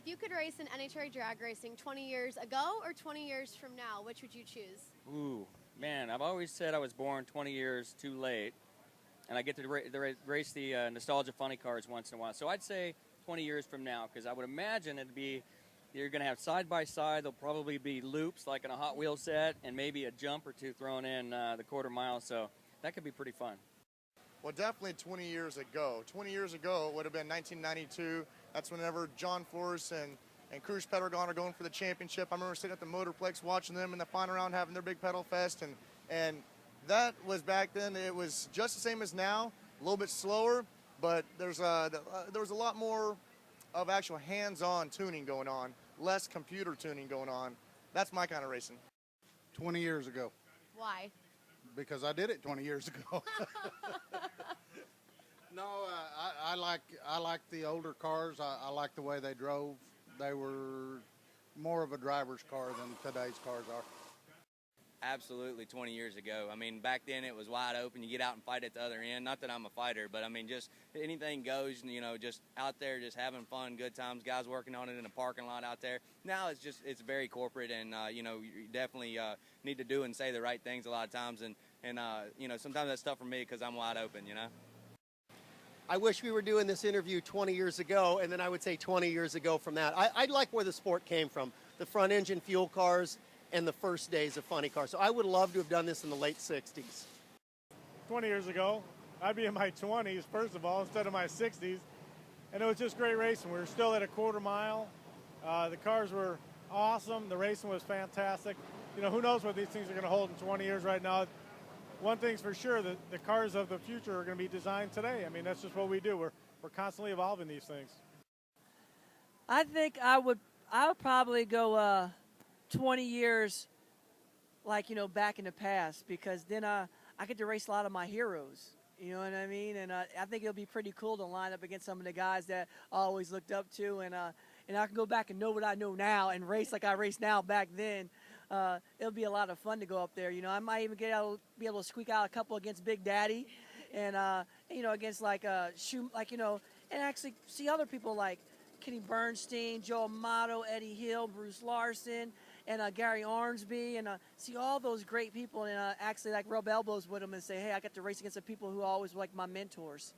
If you could race in NHRA drag racing 20 years ago or 20 years from now, which would you choose? Ooh, man, I've always said I was born 20 years too late, and I get to race the nostalgia funny cars once in a while. So I'd say 20 years from now, because I would imagine it'd be, you're going to have side-by-side, there'll probably be loops like in a Hot Wheels set, and maybe a jump or two thrown in the quarter mile, so that could be pretty fun. Well, definitely 20 years ago. 20 years ago would have been 1992. That's whenever John Force and Cruz Pedregon are going for the championship. I remember sitting at the Motorplex watching them in the final round having their big pedal fest, and that was back then. It was just the same as now, a little bit slower, but there was a lot more of actual hands-on tuning going on, less computer tuning going on. That's my kind of racing. 20 years ago. Why? Because I did it 20 years ago. No, I like the older cars. I like the way they drove. They were more of a driver's car than today's cars are. Absolutely 20 years ago. I mean, back then it was wide open. You get out and fight at the other end. Not that I'm a fighter, but I mean, just anything goes, you know, just out there, just having fun, good times, guys working on it in a parking lot out there. Now it's very corporate, and, you know, you definitely need to do and say the right things a lot of times. And you know, sometimes that's tough for me because I'm wide open, you know. I wish we were doing this interview 20 years ago, and then I would say 20 years ago from that. I like where the sport came from, the front engine fuel cars and the first days of funny cars. So I would love to have done this in the late 60s. 20 years ago, I'd be in my 20s, first of all, instead of my 60s. And it was just great racing. We were still at a quarter mile. The cars were awesome. The racing was fantastic. You know, who knows what these things are going to hold in 20 years right now. One thing's for sure, that the cars of the future are going to be designed today. I mean, that's just what we do. We're constantly evolving these things. I think I would probably go 20 years, like, you know, back in the past, because then I get to race a lot of my heroes. You know what I mean? And I think it'll be pretty cool to line up against some of the guys that I always looked up to, and I can go back and know what I know now and race like I raced now back then. It'll be a lot of fun to go up there. You know, I might even be able to squeak out a couple against Big Daddy, and you know, against like you know, and actually see other people like Kenny Bernstein, Joe Amato, Eddie Hill, Bruce Larson, and Gary Ormsby, and see all those great people, and actually like rub elbows with them and say, hey, I got to race against the people who always were like my mentors.